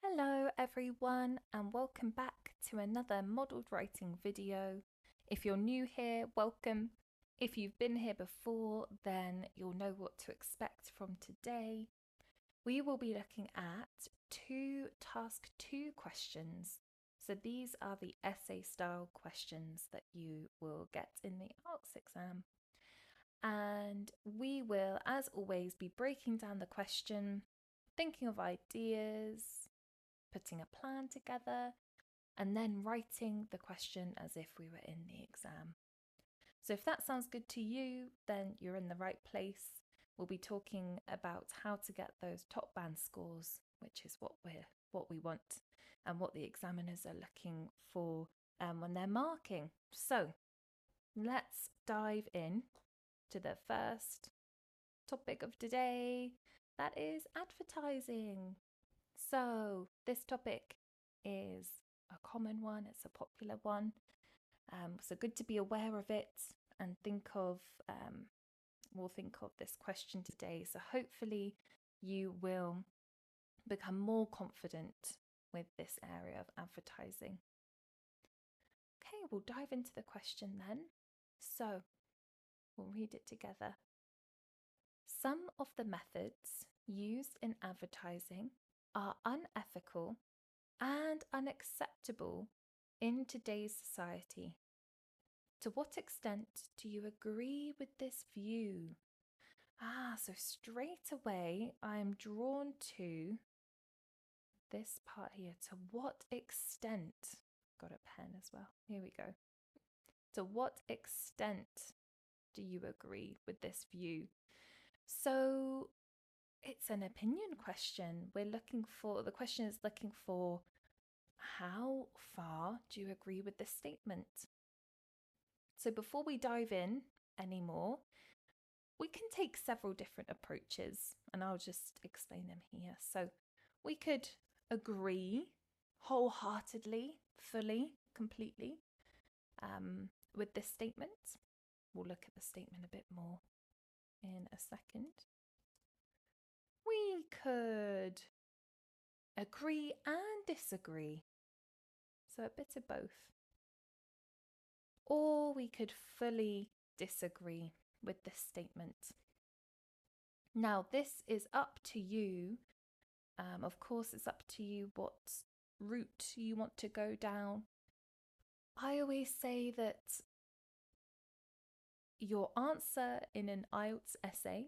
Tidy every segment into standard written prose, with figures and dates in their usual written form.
Hello everyone and welcome back to another modelled writing video. If you're new here, welcome. If you've been here before, then you'll know what to expect from today. We will be looking at two task 2 questions. So these are the essay style questions that you will get in the IELTS exam. And we will, as always, be breaking down the question, thinking of ideas, putting a plan together, and then writing the question as if we were in the exam. So if that sounds good to you, then you're in the right place. We'll be talking about how to get those top band scores, which is what we want and what the examiners are looking for when they're marking. So let's dive in to the first topic of today. That is advertising. So this topic is a common one, it's a popular one. So good to be aware of it and we'll think of this question today. So hopefully you will become more confident with this area of advertising. Okay, we'll dive into the question then. So we'll read it together. Some of the methods used in advertising are unethical and unacceptable in today's society. To what extent do you agree with this view? So straight away I'm drawn to this part here. To what extent? Got a pen as well. Here we go. To what extent do you agree with this view? So it's an opinion question. The question is looking for how far do you agree with this statement? So before we dive in anymore, we can take several different approaches and I'll just explain them here. So we could agree wholeheartedly, fully, completely with this statement. We'll look at the statement a bit more in a second. We could agree and disagree. So a bit of both. Or we could fully disagree with this statement. Now, this is up to you. Of course, it's up to you what route you want to go down. I always say that your answer in an IELTS essay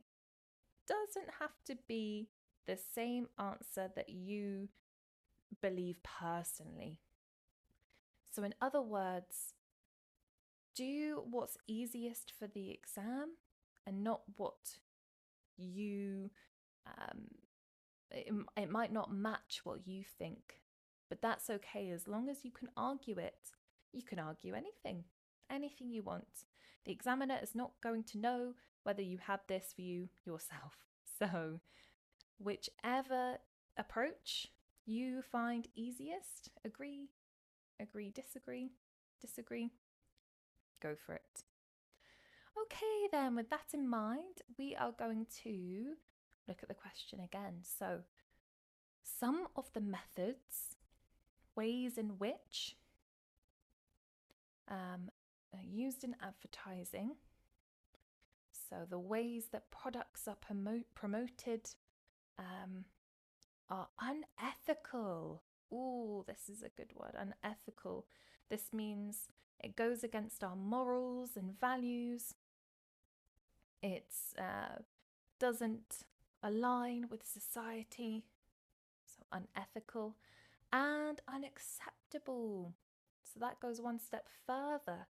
doesn't have to be the same answer that you believe personally. So in other words, do what's easiest for the exam and not what you it might not match what you think, but that's okay as long as you can argue it. You can argue anything you want. The examiner is not going to know whether you have this view yourself. So whichever approach you find easiest, agree, disagree, go for it. Okay, then with that in mind, we are going to look at the question again. So some of the methods, ways in which are used in advertising. So the ways that products are promoted are unethical. Ooh, this is a good word, unethical. This means it goes against our morals and values. It doesn't align with society. So unethical and unacceptable. So that goes one step further,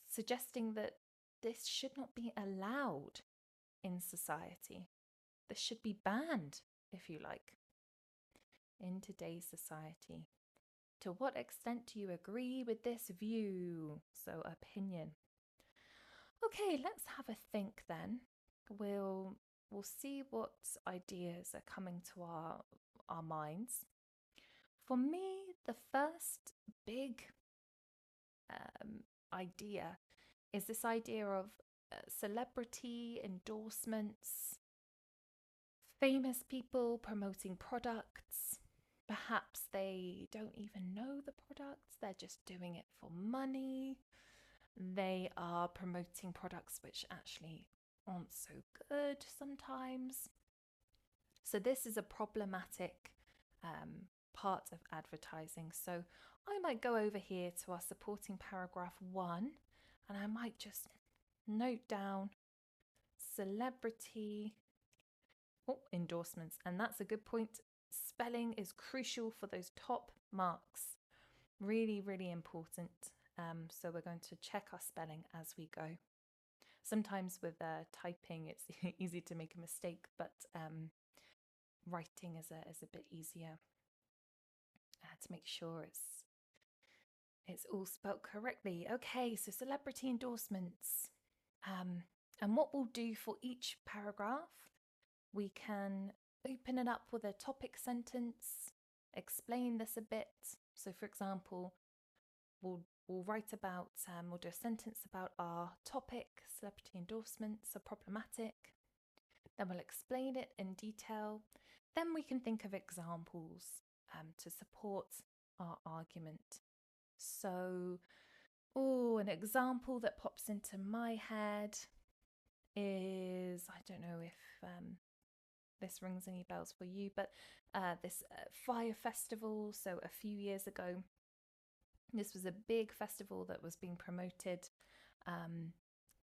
suggesting that this should not be allowed in society. This should be banned, if you like, in today's society. To what extent do you agree with this view? So opinion. Okay, let's have a think then. We'll see what ideas are coming to our minds. For me, the first big idea is this idea of celebrity endorsements, famous people promoting products. Perhaps they don't even know the products, they're just doing it for money. They are promoting products which actually aren't so good sometimes. So this is a problematic part of advertising. So I might go over here to our supporting paragraph 1 and I might just note down celebrity endorsements. And that's a good point. Spelling is crucial for those top marks. Really, really important. So we're going to check our spelling as we go. Sometimes with typing, it's easy to make a mistake, but writing is a bit easier to make sure it's all spelt correctly. Okay, so celebrity endorsements. And what we'll do for each paragraph, we can open it up with a topic sentence, explain this a bit. So for example, we'll write about, we'll do a sentence about our topic, celebrity endorsements are problematic. Then we'll explain it in detail. Then we can think of examples to support our argument. So, an example that pops into my head is, I don't know if this rings any bells for you, but this fire festival. So a few years ago, this was a big festival that was being promoted,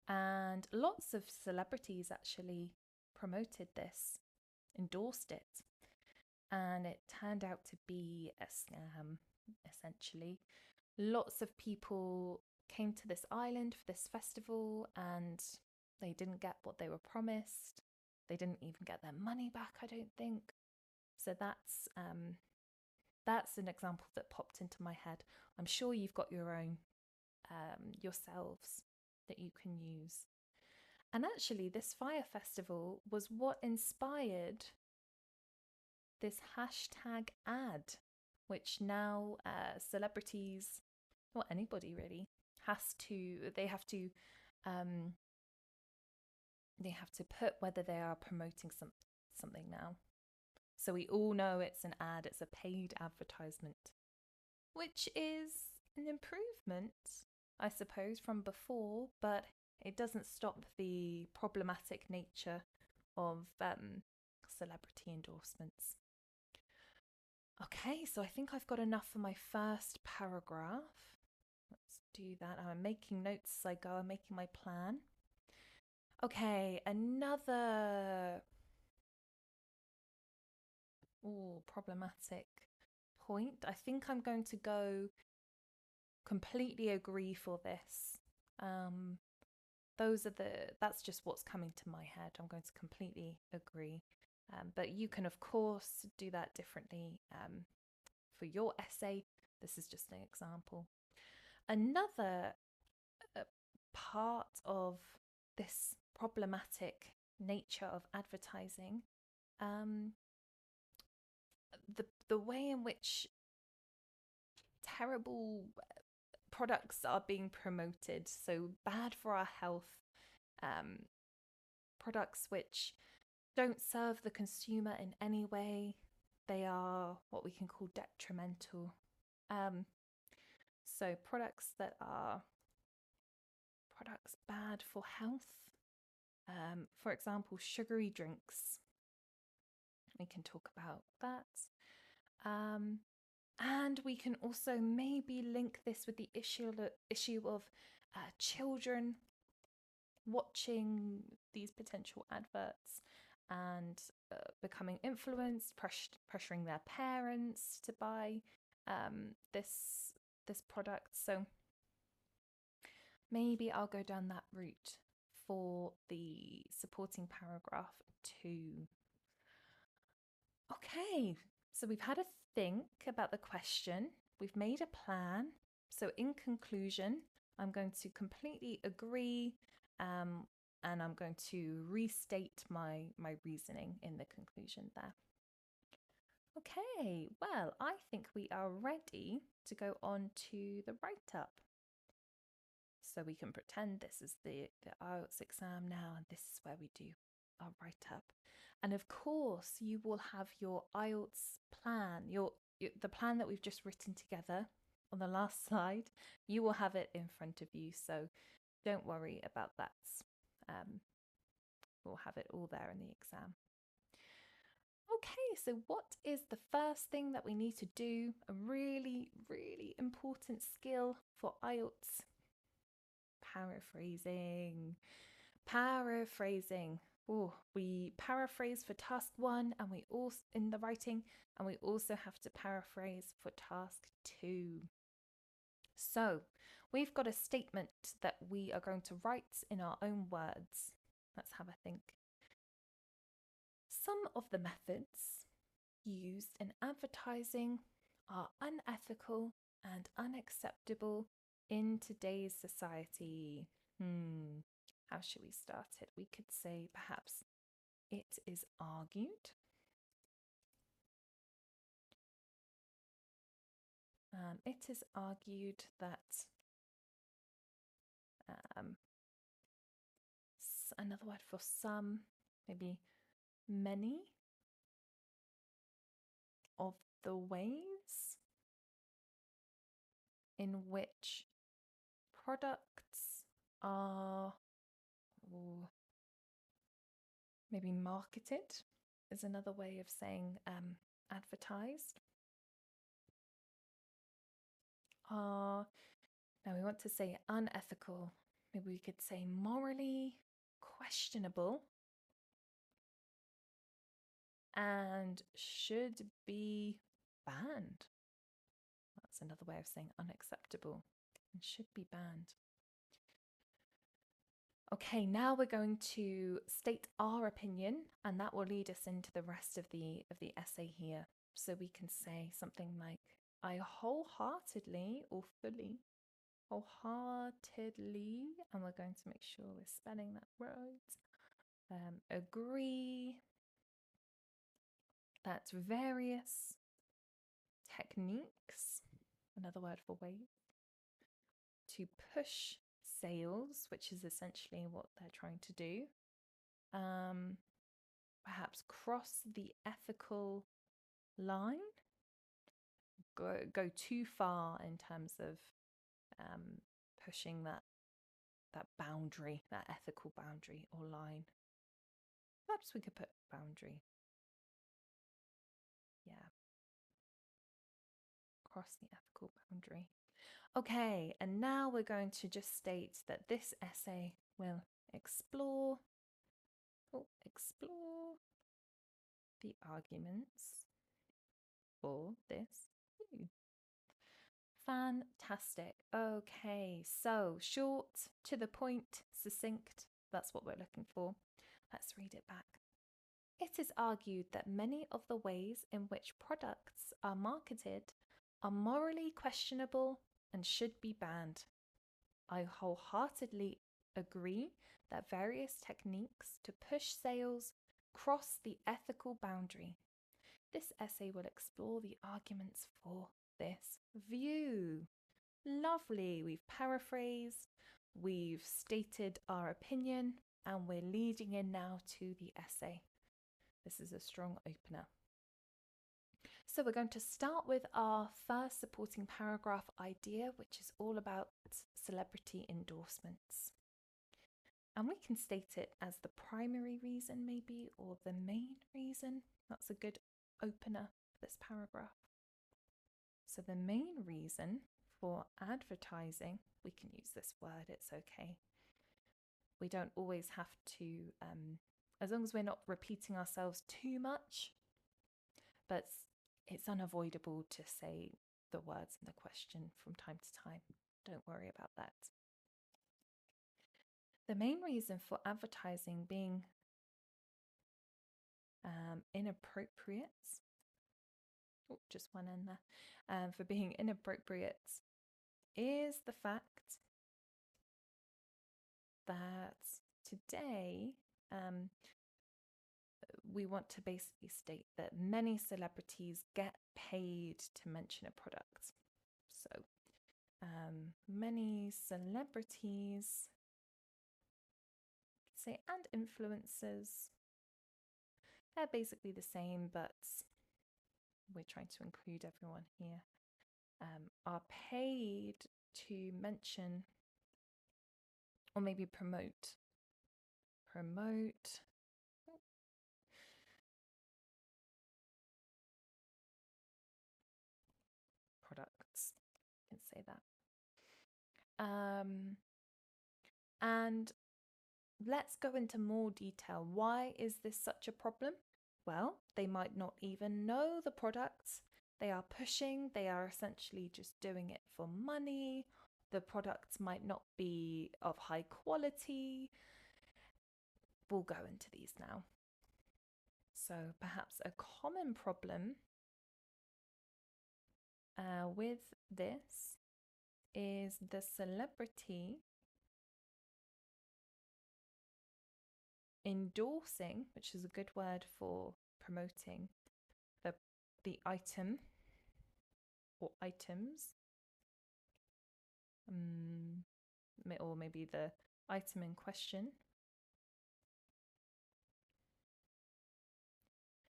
and lots of celebrities actually promoted this, endorsed it, and it turned out to be a scam, essentially. Lots of people came to this island for this festival and they didn't get what they were promised. They didn't even get their money back, I don't think. So that's an example that popped into my head. I'm sure you've got your own yourselves that you can use. And actually, this fire festival was what inspired this hashtag ad, which now celebrities, or anybody really, they have to put whether they are promoting something now. So we all know it's an ad, it's a paid advertisement, which is an improvement, I suppose, from before, but it doesn't stop the problematic nature of celebrity endorsements. Okay, so I think I've got enough for my first paragraph. Let's do that. I'm making notes as I go, I'm making my plan. Okay, another problematic point. I think I'm going to go completely agree for this. That's just what's coming to my head. I'm going to completely agree. But you can, of course, do that differently for your essay. This is just an example. Another part of this problematic nature of advertising, the way in which terrible products are being promoted, so bad for our health, products which don't serve the consumer in any way. They are what we can call detrimental. So products that are products bad for health. For example, sugary drinks. We can talk about that. And we can also maybe link this with the issue of children watching these potential adverts and becoming influenced, pressuring their parents to buy this product. So maybe I'll go down that route for the supporting paragraph 2. Okay, so we've had a think about the question, we've made a plan. So in conclusion, I'm going to completely agree, and I'm going to restate my reasoning in the conclusion there. Okay, well, I think we are ready to go on to the write-up. So we can pretend this is the IELTS exam now, and this is where we do our write-up. And of course, you will have your IELTS plan, your the plan that we've just written together on the last slide, you will have it in front of you. So don't worry about that. We'll have it all there in the exam. Okay, so what is the first thing that we need to do? A really, really important skill for IELTS. Paraphrasing. Paraphrasing. Oh, we paraphrase for task 1 and we also in the writing, and we also have to paraphrase for task 2. So we've got a statement that we are going to write in our own words. Let's have a think. Some of the methods used in advertising are unethical and unacceptable in today's society. How should we start it? We could say perhaps it is argued. It is argued that another word for some, maybe many of the ways in which products are maybe marketed is another way of saying advertised. Now we want to say unethical. Maybe we could say morally questionable and should be banned. That's another way of saying unacceptable and should be banned. Okay, now we're going to state our opinion, and that will lead us into the rest of the essay here. So we can say something like, I wholeheartedly or fully, wholeheartedly, and we're going to make sure we're spelling that right, agree that various techniques, another word for ways, to push sales, which is essentially what they're trying to do, perhaps cross the ethical line, go too far in terms of pushing that boundary, that ethical boundary or line. Perhaps we could put boundary. Yeah. Cross the ethical boundary. Okay, and now we're going to just state that this essay will explore the arguments for this view. Fantastic. Okay, so short, to the point, succinct, that's what we're looking for. Let's read it back. It is argued that many of the ways in which products are marketed are morally questionable and should be banned. I wholeheartedly agree that various techniques to push sales cross the ethical boundary. This essay will explore the arguments for this view. Lovely. We've paraphrased, we've stated our opinion, and we're leading in now to the essay. This is a strong opener. So we're going to start with our first supporting paragraph idea, which is all about celebrity endorsements. And we can state it as the primary reason maybe, or the main reason. That's a good opener for this paragraph. So the main reason for advertising, we can use this word, it's okay. We don't always have to, as long as we're not repeating ourselves too much, but it's unavoidable to say the words in the question from time to time. Don't worry about that. The main reason for advertising being inappropriate, just one N there, for being inappropriate is the fact that today we want to basically state that many celebrities get paid to mention a product. So many celebrities, say, and influencers, they're basically the same, but we're trying to include everyone here, are paid to mention or maybe promote products. I can say that. And let's go into more detail. Why is this such a problem? Well, they might not even know the products they are pushing. They are essentially just doing it for money. The products might not be of high quality. We'll go into these now. So perhaps a common problem with this is the celebrity endorsing, which is a good word for promoting the item or items, or maybe the item in question,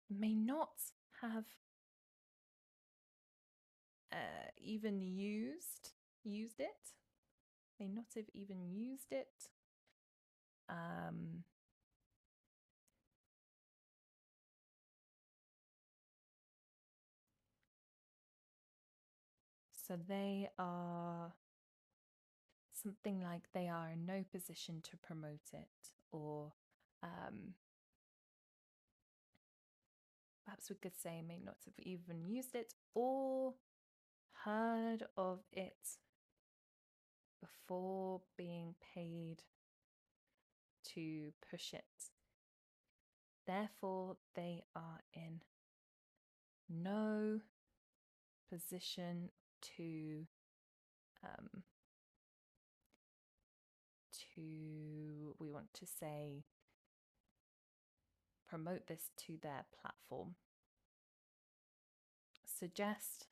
may not have even used it, may not have even used it. So they are something like they are in no position to promote it, or perhaps we could say may not have even used it or heard of it before being paid to push it. Therefore, they are in no position to we want to say, promote this to their platform. Suggest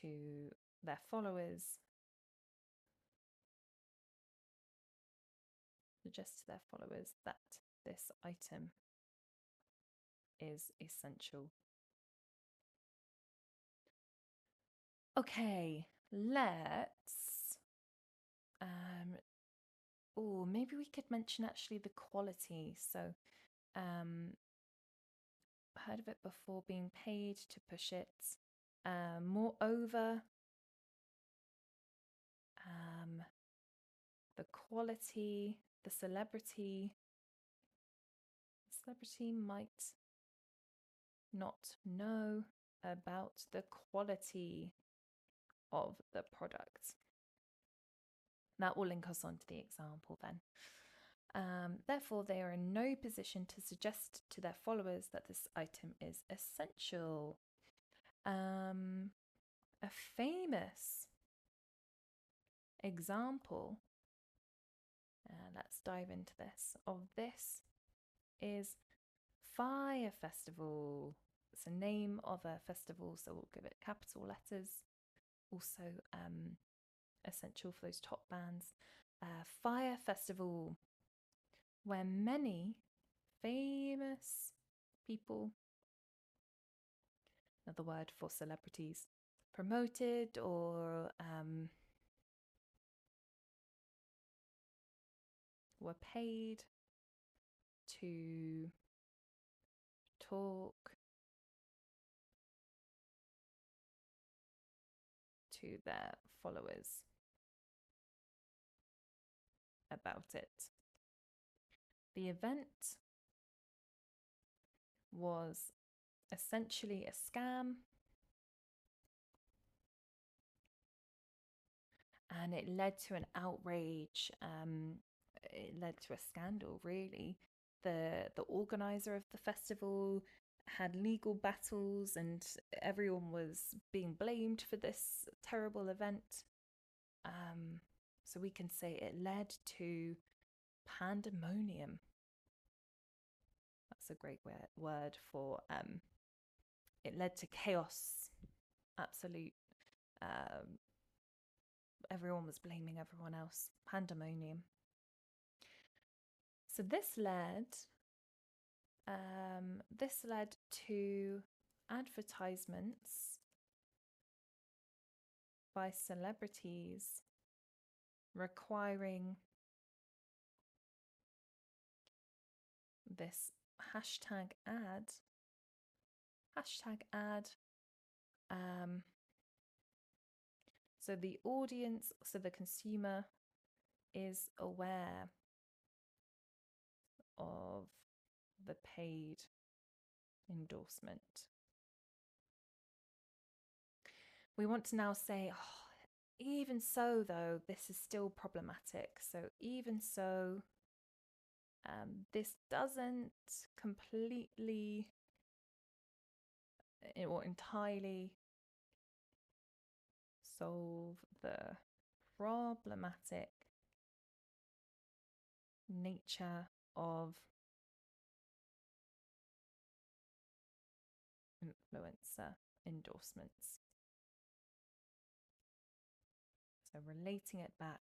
to their followers that this item is essential. Okay, let's maybe we could mention actually the quality. So heard of it before being paid to push it. Moreover, the quality, the celebrity might not know about the quality of the product. That will link us on to the example then. Therefore, they are in no position to suggest to their followers that this item is essential. A famous example, let's dive into this, of this is Fire Festival. It's a name of a festival, so we'll give it capital letters. Also essential for those top bands. Fire Festival, where many famous people, another word for celebrities, promoted or were paid to talk to their followers about it. The event was essentially a scam, and it led to an outrage. It led to a scandal, really. The organizer of the festival had legal battles, and everyone was being blamed for this terrible event. So we can say it led to pandemonium. That's a great word for it led to chaos. Absolute. Everyone was blaming everyone else. Pandemonium. So this led This led to advertisements by celebrities requiring this hashtag ad. So the audience, so the consumer is aware of the paid endorsement. We want to now say, oh, even so, though, this is still problematic. So even so, this doesn't completely or entirely solve the problematic nature of influencer endorsements. So relating it back.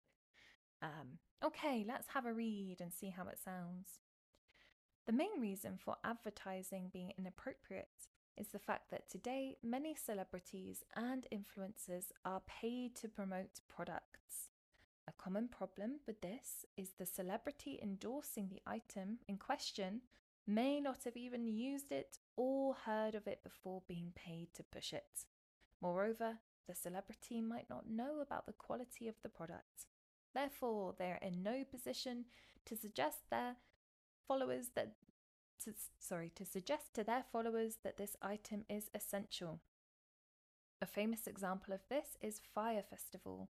Okay, let's have a read and see how it sounds. The main reason for advertising being inappropriate is the fact that today many celebrities and influencers are paid to promote products. A common problem with this is the celebrity endorsing the item in question may not have even used it or heard of it before being paid to push it. Moreover, the celebrity might not know about the quality of the product. Therefore, they are in no position to suggest to their followers that this item is essential. A famous example of this is Fire Festival,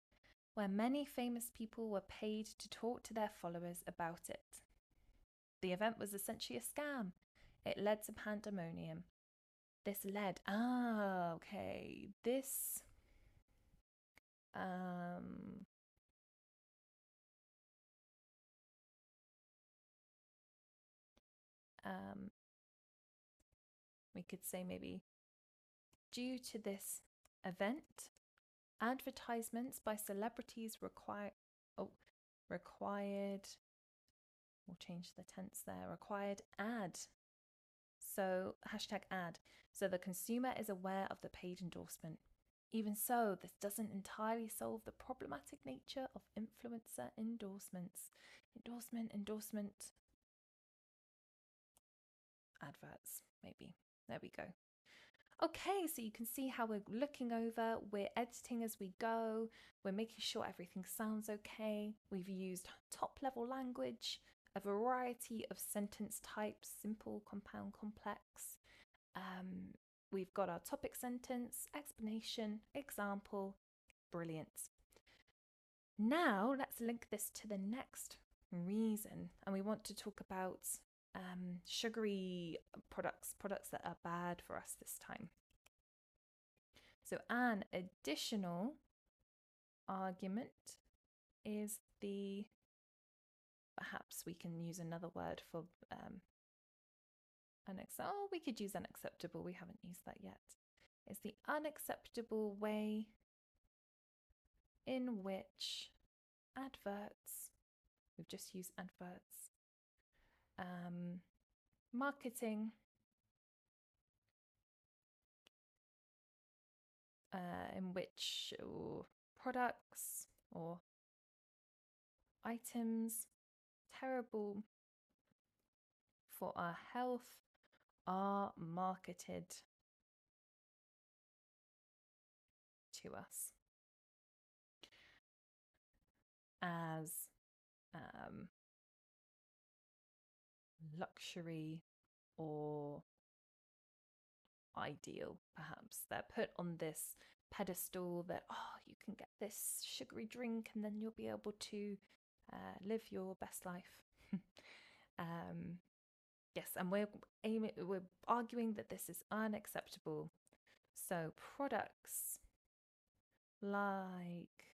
where many famous people were paid to talk to their followers about it. The event was essentially a scam. It led to pandemonium. This we could say maybe due to this event, advertisements by celebrities required, we'll change the tense there, required ad. So hashtag ad. So the consumer is aware of the paid endorsement. Even so, this doesn't entirely solve the problematic nature of influencer endorsements. Endorsement, adverts, maybe. There we go. Okay, so you can see how we're looking over, we're editing as we go, we're making sure everything sounds okay. We've used top level language, a variety of sentence types, simple, compound, complex. We've got our topic sentence, explanation, example, brilliant. Now let's link this to the next reason, and we want to talk about sugary products that are bad for us this time. So an additional argument is perhaps we can use another word for we could use unacceptable, we haven't used that yet. Is the unacceptable way in which adverts, we've just used adverts, marketing in which products or items terrible for our health are marketed to us as luxury or ideal, perhaps. They're put on this pedestal that, you can get this sugary drink and then you'll be able to live your best life. Yes, and we're arguing that this is unacceptable. So products like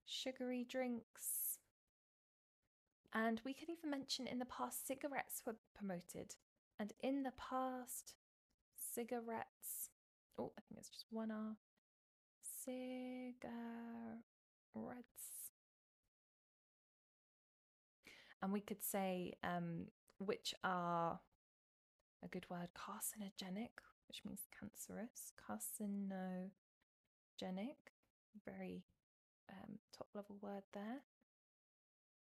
sugary drinks, and we could even mention in the past cigarettes were promoted, and in the past cigarettes, I think it's just one R, cigarettes. And we could say which are a good word, carcinogenic, which means cancerous. Carcinogenic, very top level word there.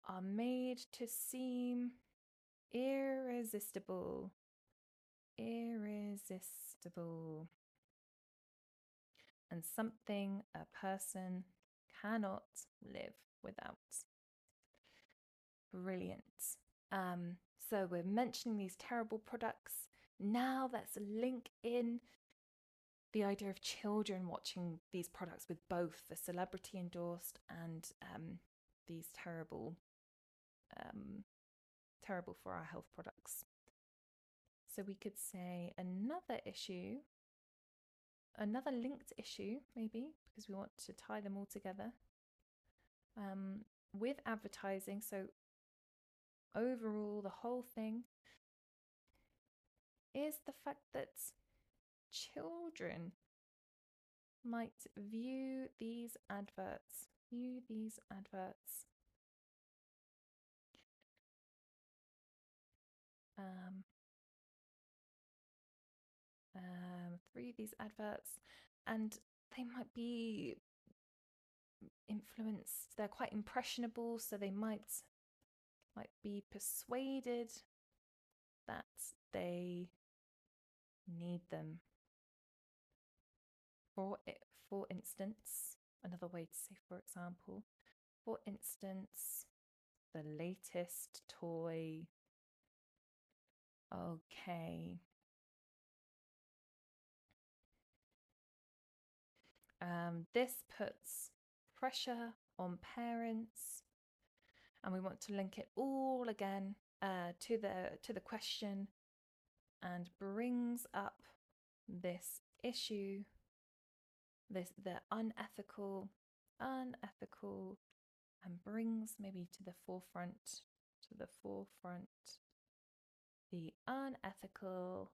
Are made to seem irresistible. Irresistible. And something a person cannot live without. Brilliant. So we're mentioning these terrible products. Now let's link in the idea of children watching these products with both the celebrity endorsed and these terrible for our health products. So we could say another issue, another linked issue maybe, because we want to tie them all together with advertising. So overall, the whole thing is the fact that children might view these adverts. Through these adverts, and they might be influenced. They're quite impressionable, so they might be persuaded that they need them. For instance, another way to say, for example, for instance, the latest toy. Okay. This puts pressure on parents, and we want to link it all again to the question, and brings up this issue, the unethical, and brings maybe to the forefront the unethical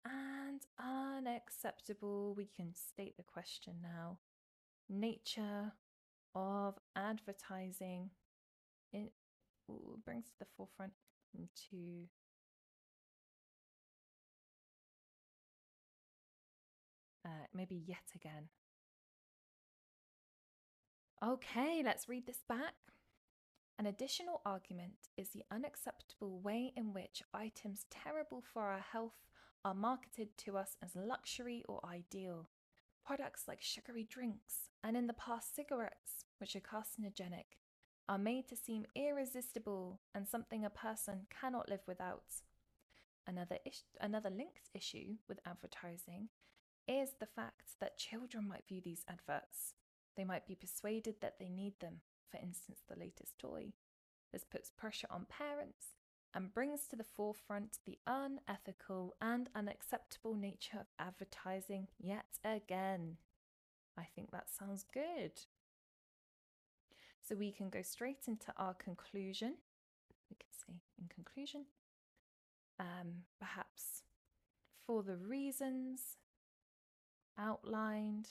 and unacceptable. We can state the question now. Nature of advertising. It brings to the forefront into maybe yet again. Okay, let's read this back. An additional argument is the unacceptable way in which items terrible for our health are marketed to us as luxury or ideal. Products like sugary drinks, and in the past cigarettes, which are carcinogenic, are made to seem irresistible and something a person cannot live without. Another linked issue with advertising is the fact that children might view these adverts. They might be persuaded that they need them, for instance, the latest toy. This puts pressure on parents and brings to the forefront the unethical and unacceptable nature of advertising yet again. I think that sounds good. So we can go straight into our conclusion. We could say in conclusion, perhaps for the reasons outlined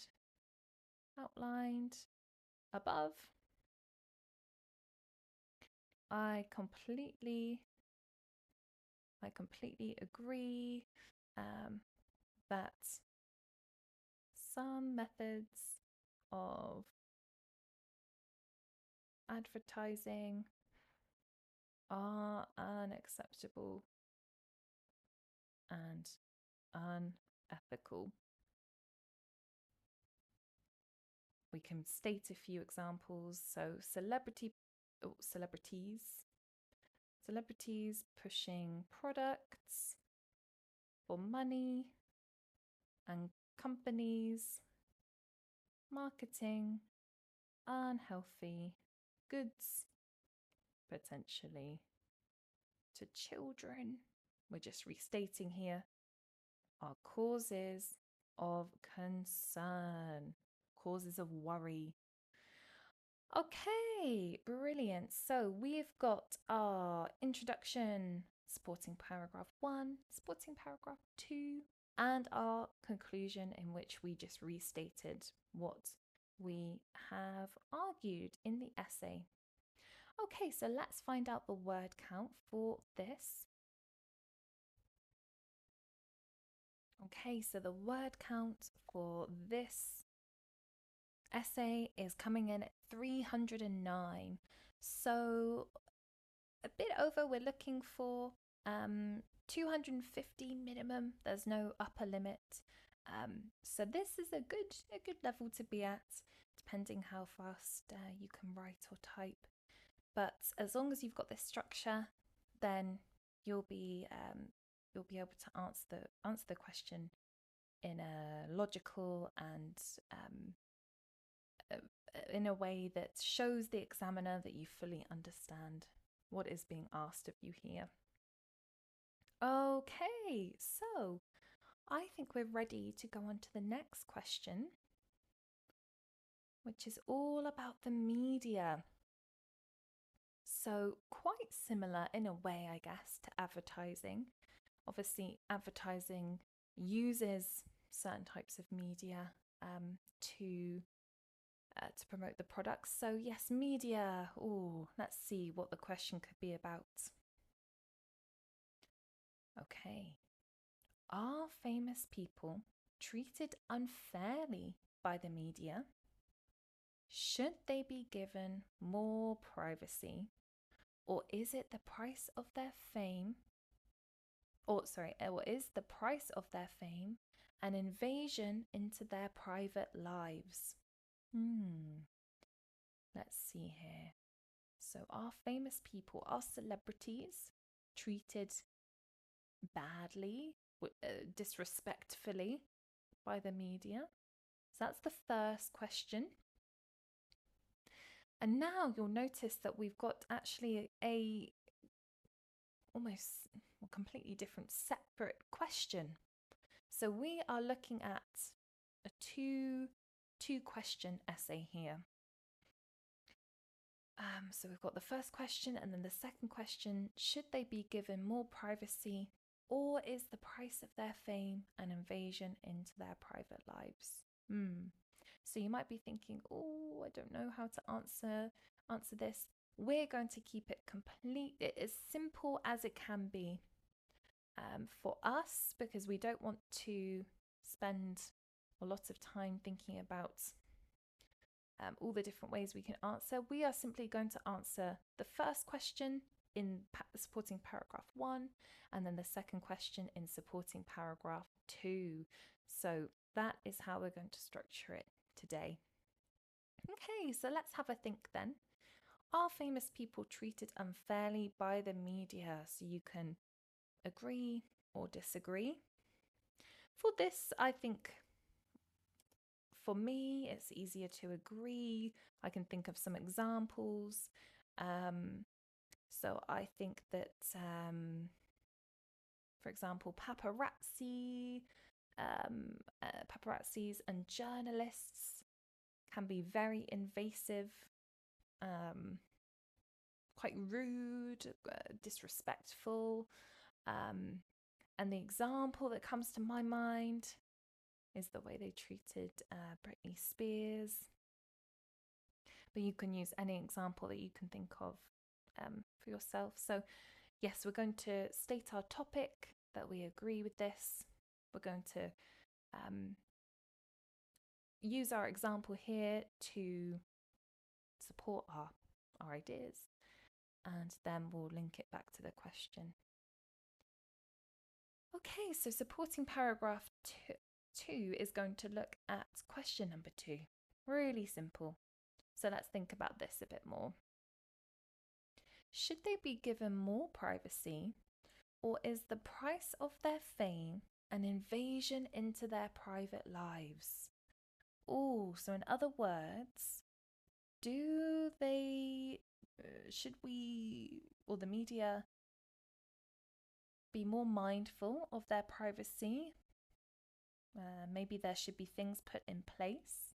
above, I completely agree that some methods of advertising are unacceptable and unethical. We can state a few examples. So celebrities pushing products for money, and companies marketing unhealthy goods potentially to children. We're just restating here are causes of concern, causes of worry. Okay, brilliant. So we've got our introduction, supporting paragraph 1, supporting paragraph 2, and our conclusion, in which we just restated what we have argued in the essay. Okay, so let's find out the word count for this. Okay, so the word count for this essay is coming in at 309. So a bit over. We're looking for 250 minimum. There's no upper limit. So this is a good level to be at, depending how fast you can write or type. But as long as you've got this structure, then you'll be able to answer the question in a logical and in a way that shows the examiner that you fully understand what is being asked of you here. Okay, so I think we're ready to go on to the next question, which is all about the media. So quite similar in a way, I guess, to advertising. Obviously, advertising uses certain types of media to promote the products. So yes, media. Oh, let's see what the question could be about. Okay. Are famous people treated unfairly by the media? Should they be given more privacy? Or is it the price of their fame? Or is the price of their fame an invasion into their private lives? Let's see here. So are famous people, are celebrities treated badly, disrespectfully by the media? So that's the first question. And now you'll notice that we've got actually a almost completely different separate question. So we are looking at a two question essay here. So we've got the first question and then the second question. Should they be given more privacy, or is the price of their fame an invasion into their private lives? So you might be thinking, oh, I don't know how to answer this. We're going to keep it as simple as it can be for us, because we don't want to spend a lot of time thinking about all the different ways we can answer. We are simply going to answer the first question in supporting paragraph 1 and then the second question in supporting paragraph 2. So that is how we're going to structure it today. Okay, so let's have a think then. Are famous people treated unfairly by the media? So you can agree or disagree. For this, I think for me, it's easier to agree. I can think of some examples. So I think that, for example, paparazzi, paparazzis and journalists can be very invasive, quite rude, disrespectful. And the example that comes to my mind is the way they treated Britney Spears. But you can use any example that you can think of for yourself. So yes, we're going to state our topic, that we agree with this. We're going to use our example here to support our ideas, and then we'll link it back to the question. Okay, so supporting paragraph 2 is going to look at question number 2. Really simple. So let's think about this a bit more. Should they be given more privacy, or is the price of their fame an invasion into their private lives? Oh, so in other words, should we, or the media, be more mindful of their privacy? Maybe there should be things put in place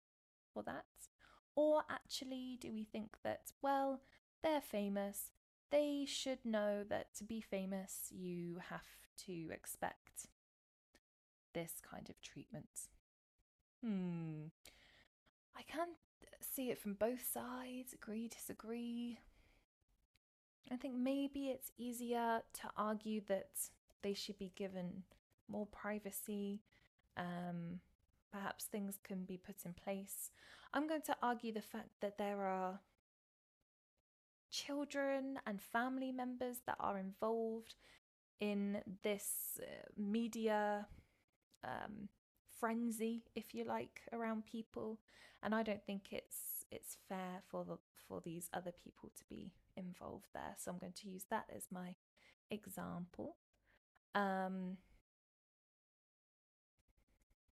for that. Or actually, do we think that, well, they're famous, they should know that to be famous, you have to expect this kind of treatment? I can see it from both sides, agree, disagree. I think maybe it's easier to argue that they should be given more privacy Perhaps things can be put in place. I'm going to argue the fact that there are children and family members that are involved in this media frenzy, if you like, around people, and I don't think it's fair for these other people to be involved there. So I'm going to use that as my example.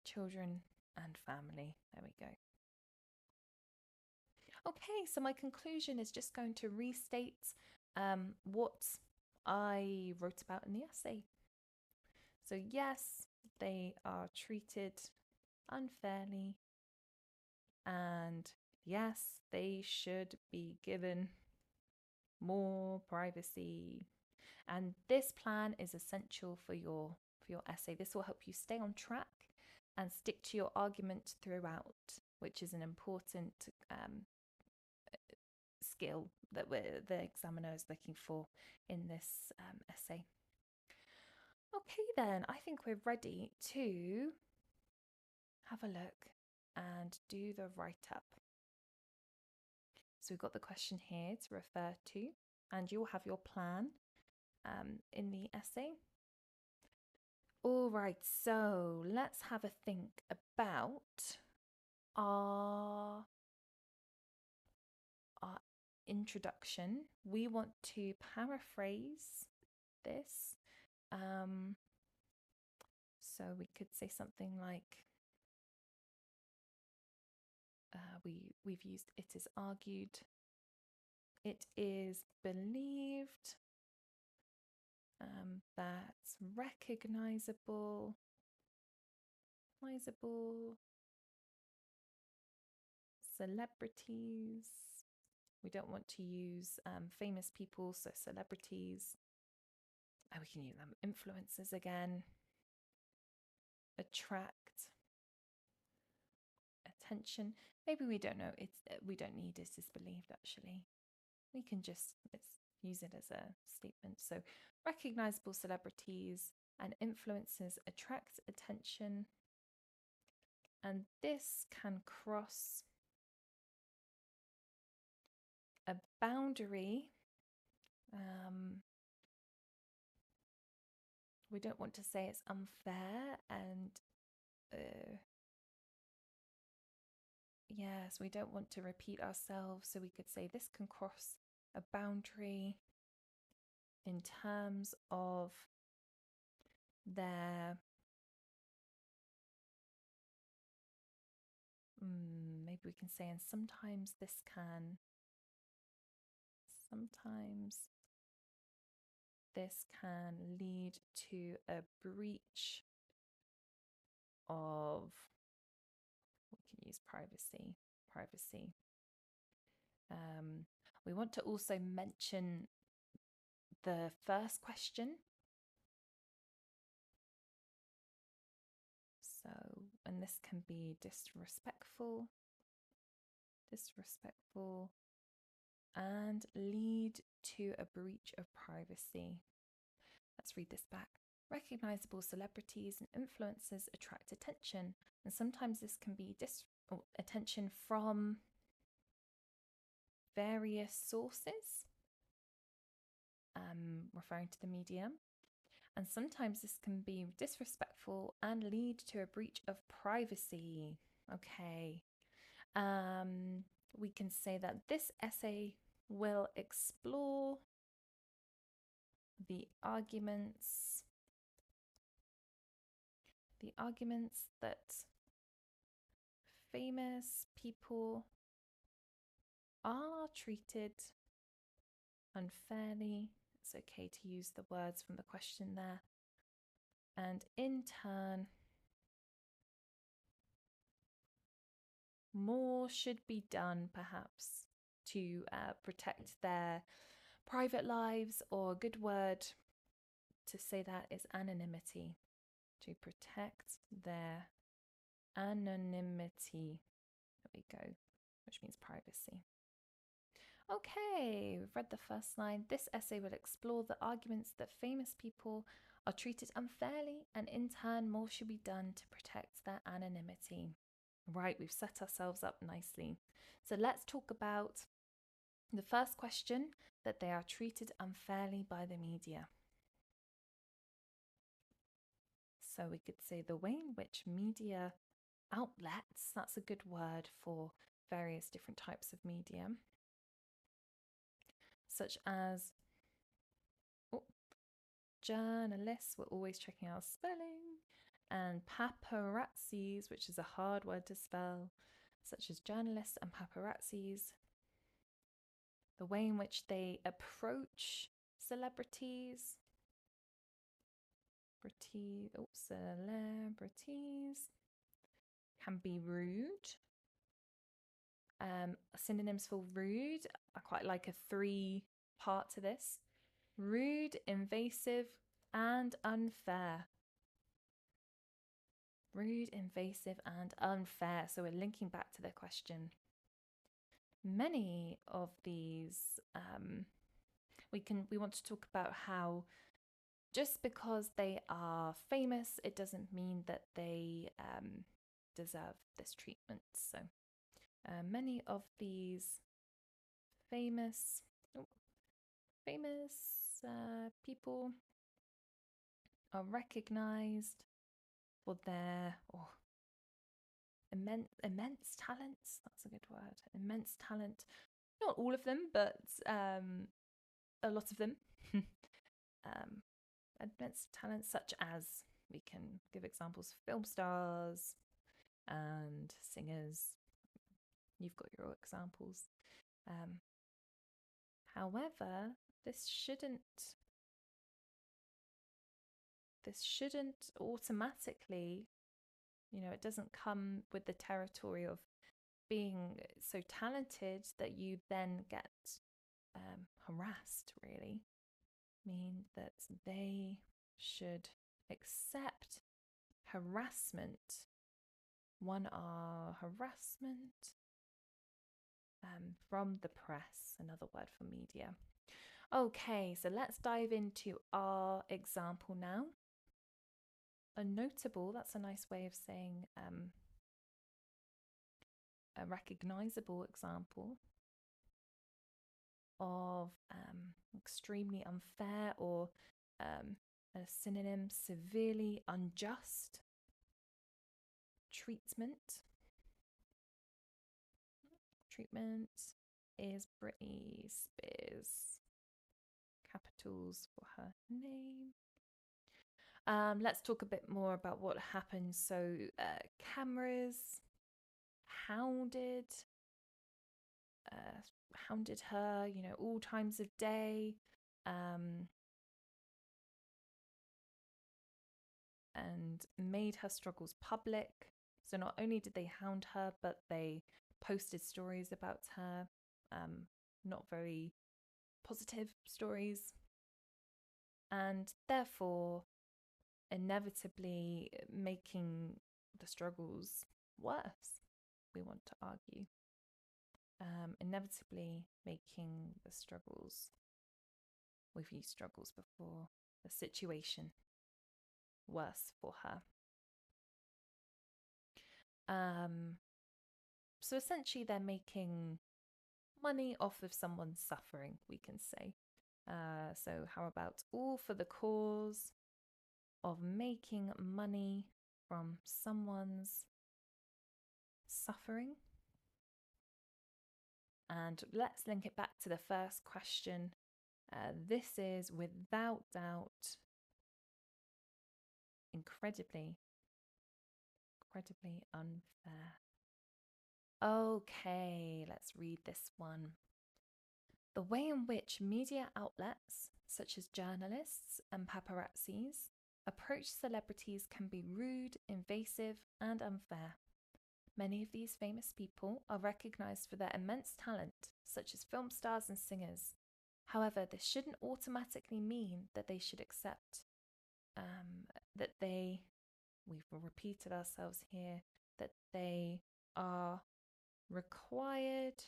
Children and family. There we go. Okay, so my conclusion is just going to restate what I wrote about in the essay. So yes, they are treated unfairly, and yes, they should be given more privacy. And this plan is essential for your essay. This will help you stay on track and stick to your argument throughout, which is an important skill that the examiner is looking for in this essay. Okay, then I think we're ready to have a look and do the write-up. So we've got the question here to refer to, and you'll have your plan in the essay. All right, so let's have a think about our introduction. We want to paraphrase this. So we could say something like, we've used it is argued, it is believed, that's recognizable, celebrities. We don't want to use famous people, so celebrities. And we can use them influencers again. Attract attention. Maybe we don't know. We don't need it is believed actually. We can just use it as a statement. So recognizable celebrities and influencers attract attention, and this can cross a boundary. We don't want to say it's unfair, and yes, we don't want to repeat ourselves, so we could say this can cross a boundary in terms of their maybe we can say, and sometimes this can lead to a breach of, we can use privacy. We want to also mention the first question. So, and this can be disrespectful, and lead to a breach of privacy. Let's read this back. Recognizable celebrities and influencers attract attention, and sometimes this can be attention from various sources, referring to the medium, and sometimes this can be disrespectful and lead to a breach of privacy. Okay. We can say that this essay will explore the arguments that famous people are treated unfairly. It's okay to use the words from the question there. And in turn, more should be done perhaps to protect their private lives, or a good word to say that is anonymity, to protect their anonymity. There we go, which means privacy. Okay, we've read the first line. This essay will explore the arguments that famous people are treated unfairly, and in turn, more should be done to protect their anonymity. Right, we've set ourselves up nicely. So let's talk about the first question, that they are treated unfairly by the media. So we could say the way in which media outlets, that's a good word for various different types of media, such as journalists, we're always checking our spelling, and paparazzis, which is a hard word to spell, such as journalists and paparazzis, the way in which they approach celebrities, celebrities can be rude. Synonyms for rude, I quite like a 3-part to this: rude, invasive, and unfair. Rude, invasive, and unfair. So we're linking back to the question. Many of these, we want to talk about how just because they are famous, it doesn't mean that they deserve this treatment. So many of these famous people are recognized for their immense talents. That's a good word. Immense talent. Not all of them, but a lot of them. Immense talent, such as, we can give examples, film stars and singers. You've got your examples. However, this shouldn't automatically, it doesn't come with the territory of being so talented that you then get harassed, really. Mean that they should accept harassment. Harassment from the press, another word for media. Okay, so let's dive into our example now. A notable, that's a nice way of saying a recognizable example of extremely unfair, or a synonym, severely unjust treatment is Britney Spears. Capitals for her name. Let's talk a bit more about what happened. So cameras hounded her, all times of day, and made her struggles public. So not only did they hound her, but they posted stories about her, not very positive stories, and therefore inevitably making the struggles worse, we want to argue. Inevitably making the struggles, we've used struggles before, the situation worse for her. So essentially they're making money off of someone's suffering, we can say. So how about all for the cause of making money from someone's suffering? And let's link it back to the first question. This is without doubt incredibly unfair. Okay, let's read this one. The way in which media outlets, such as journalists and paparazzis, approach celebrities can be rude, invasive, and unfair. Many of these famous people are recognized for their immense talent, such as film stars and singers. However, this shouldn't automatically mean that they should accept we've repeated ourselves here, that they are required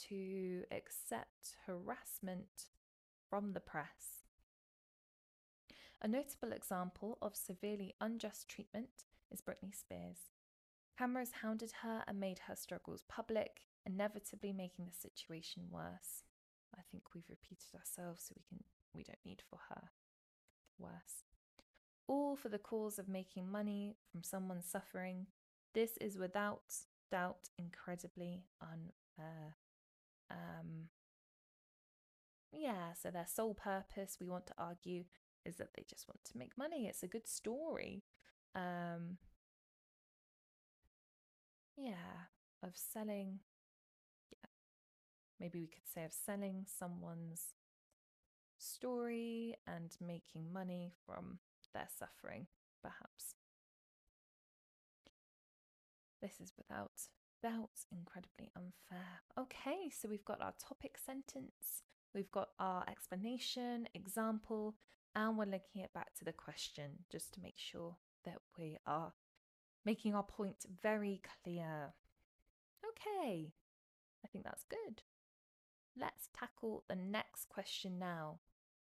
to accept harassment from the press. A notable example of severely unjust treatment is Britney Spears. Cameras hounded her and made her struggles public, inevitably making the situation worse. I think we've repeated ourselves, so we don't need for her worse. All for the cause of making money from someone's suffering. This is without doubt incredibly unfair. So their sole purpose, we want to argue, is that they just want to make money. It's a good story. Of selling, maybe we could say of selling someone's story and making money from their suffering, perhaps. This is without doubt incredibly unfair. Okay, so we've got our topic sentence, we've got our explanation, example, and we're linking it back to the question just to make sure that we are making our point very clear. Okay, I think that's good. Let's tackle the next question now.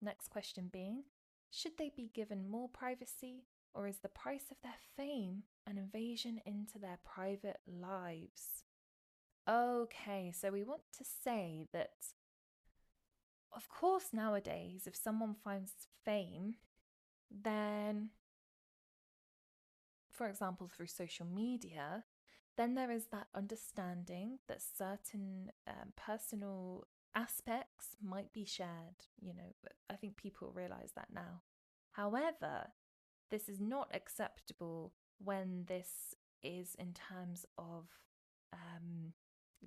Next question being, should they be given more privacy, or is the price of their fame an invasion into their private lives? Okay, so we want to say that, of course, nowadays, if someone finds fame, then, for example, through social media, then there is that understanding that certain personal aspects might be shared. I think people realize that now. However, this is not acceptable when this is in terms of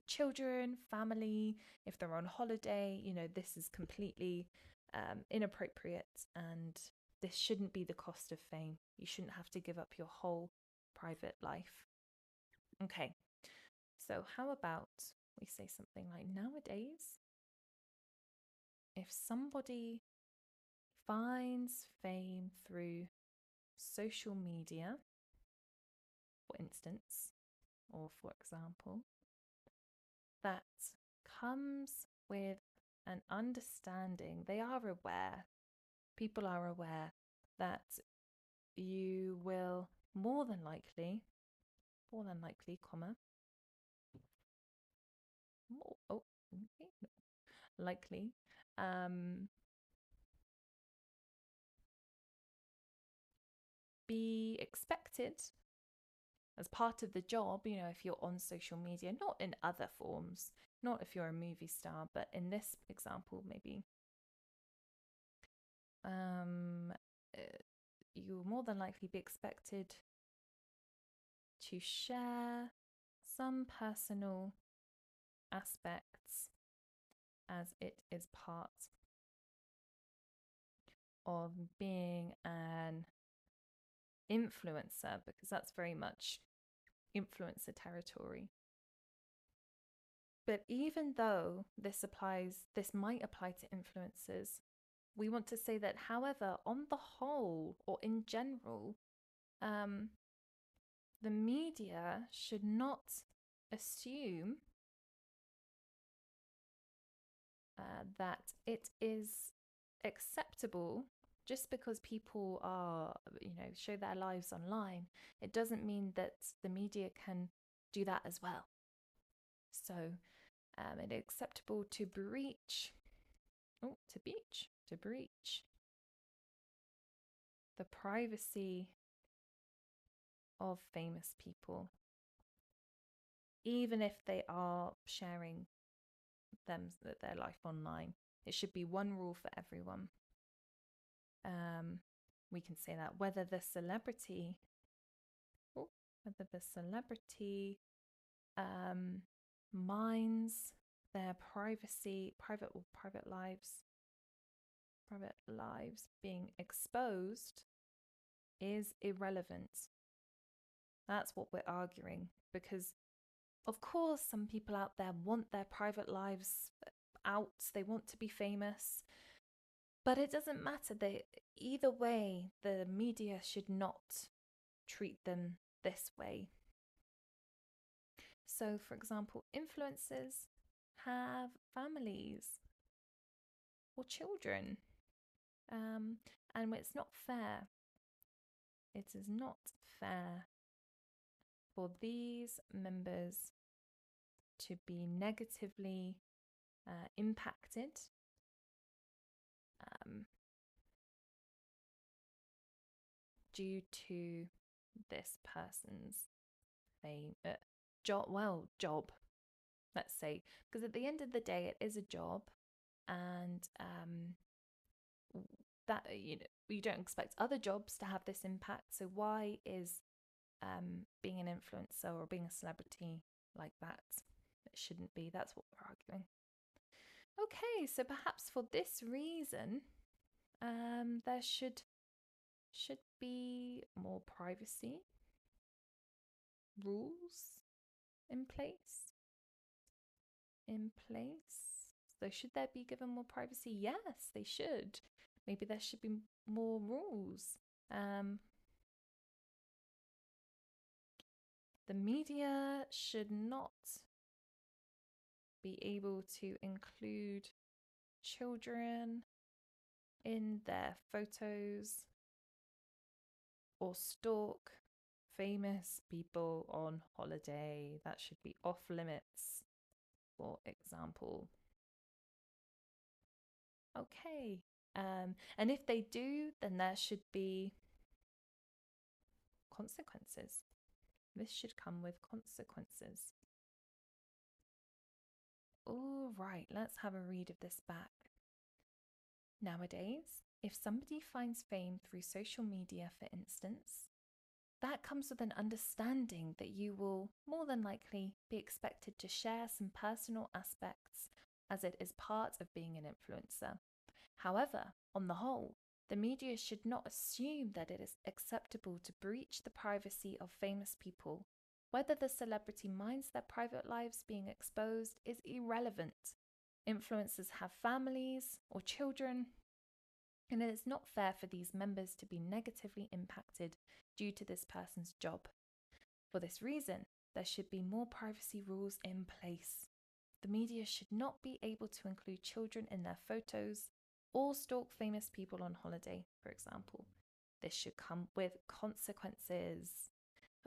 children, family, if they're on holiday. This is completely inappropriate, and this shouldn't be the cost of fame. You shouldn't have to give up your whole private life. Okay, so how about we say something like, nowadays, if somebody finds fame through social media, for instance, or for example, that comes with an understanding, they are aware, people are aware that you will more than likely, comma, likely, be expected as part of the job, if you're on social media, not in other forms, not if you're a movie star, but in this example, maybe you'll more than likely be expected to share some personal aspects as it is part of being an influencer, because that's very much influencer territory. But even though this might apply to influencers, we want to say that, however, on the whole, or in general, the media should not assume that it is acceptable just because people are, show their lives online. It doesn't mean that the media can do that as well. So it is acceptable to breach the privacy of famous people, even if they are sharing their life online. It should be one rule for everyone. We can say that whether the celebrity minds their private lives being exposed is irrelevant. That's what we're arguing, because of course some people out there want their private lives out, they want to be famous, but it doesn't matter. Either way, the media should not treat them this way. So, for example, influencers have families or children, And it's not fair. It is not fair for these members to be negatively impacted due to this person's job, let's say, because at the end of the day, it is a job, and that you don't expect other jobs to have this impact. So why is being an influencer or being a celebrity like that? It shouldn't be. That's what we're arguing. Okay, so perhaps for this reason, there should be more privacy rules in place. So should there be given more privacy? Yes, they should. Maybe there should be more rules. The media should not be able to include children in their photos or stalk famous people on holiday. That should be off limits, for example. Okay. And if they do, then there should be consequences. This should come with consequences. All right, let's have a read of this back. Nowadays, if somebody finds fame through social media, for instance, that comes with an understanding that you will more than likely be expected to share some personal aspects, as it is part of being an influencer. However, on the whole, the media should not assume that it is acceptable to breach the privacy of famous people. Whether the celebrity minds their private lives being exposed is irrelevant. Influencers have families or children, and it is not fair for these members to be negatively impacted due to this person's job. For this reason, there should be more privacy rules in place. The media should not be able to include children in their photos or stalk famous people on holiday, for example. This should come with consequences.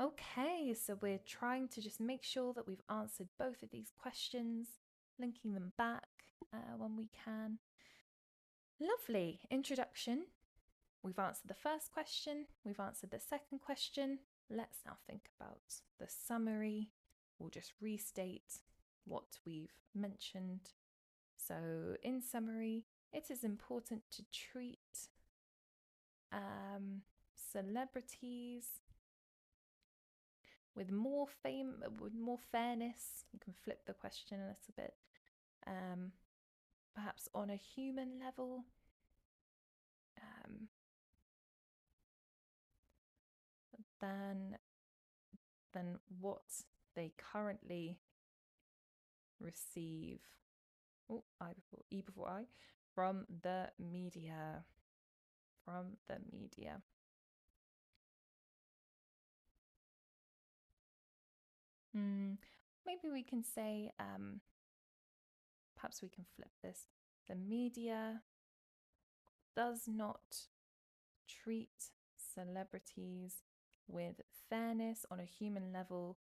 Okay, so we're trying to just make sure that we've answered both of these questions, linking them back when we can. Lovely. Introduction. We've answered the first question. We've answered the second question. Let's now think about the summary. We'll just restate what we've mentioned. So, in summary, it is important to treat celebrities with more fairness. You can flip the question a little bit. Perhaps on a human level. Than what they currently receive. E before I. From the media. Maybe we can say, perhaps we can flip this. The media does not treat celebrities with fairness on a human level,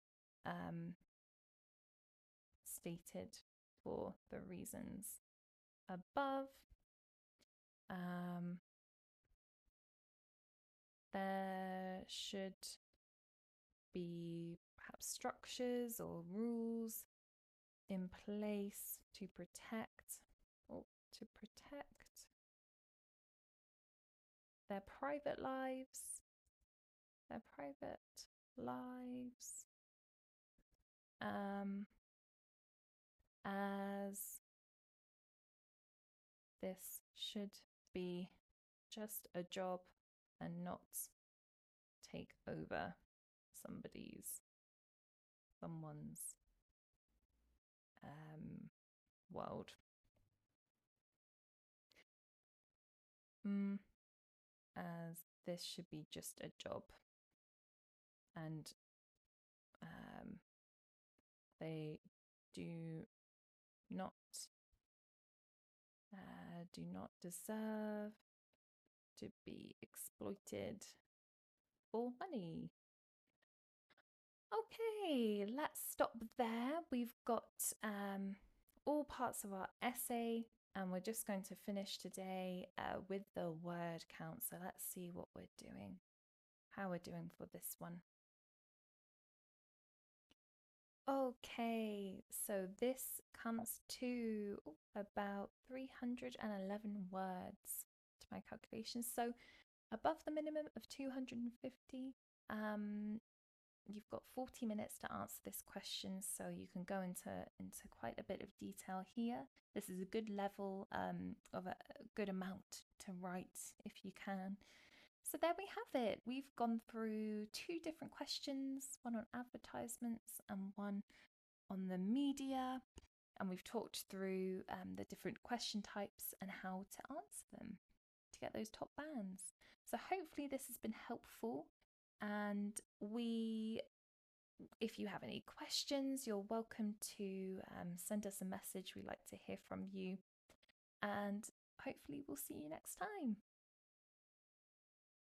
stated for the reasons above. There should be perhaps structures or rules in place to protect their private lives, as this should be just a job and not take over someone's world. As this should be just a job, and they do not deserve to be exploited for money. Okay, let's stop there. We've got all parts of our essay, and we're just going to finish today with the word count. So let's see what we're doing, how we're doing for this one. Okay, so this comes to about 311 words to my calculations. So above the minimum of 250. You've got 40 minutes to answer this question, so you can go into quite a bit of detail here. This is a good level of a good amount to write if you can. So there we have it. We've gone through 2 different questions, one on advertisements and one on the media, and we've talked through the different question types and how to answer them to get those top bands. So hopefully this has been helpful, and if you have any questions, you're welcome to send us a message. We like to hear from you, and hopefully we'll see you next time.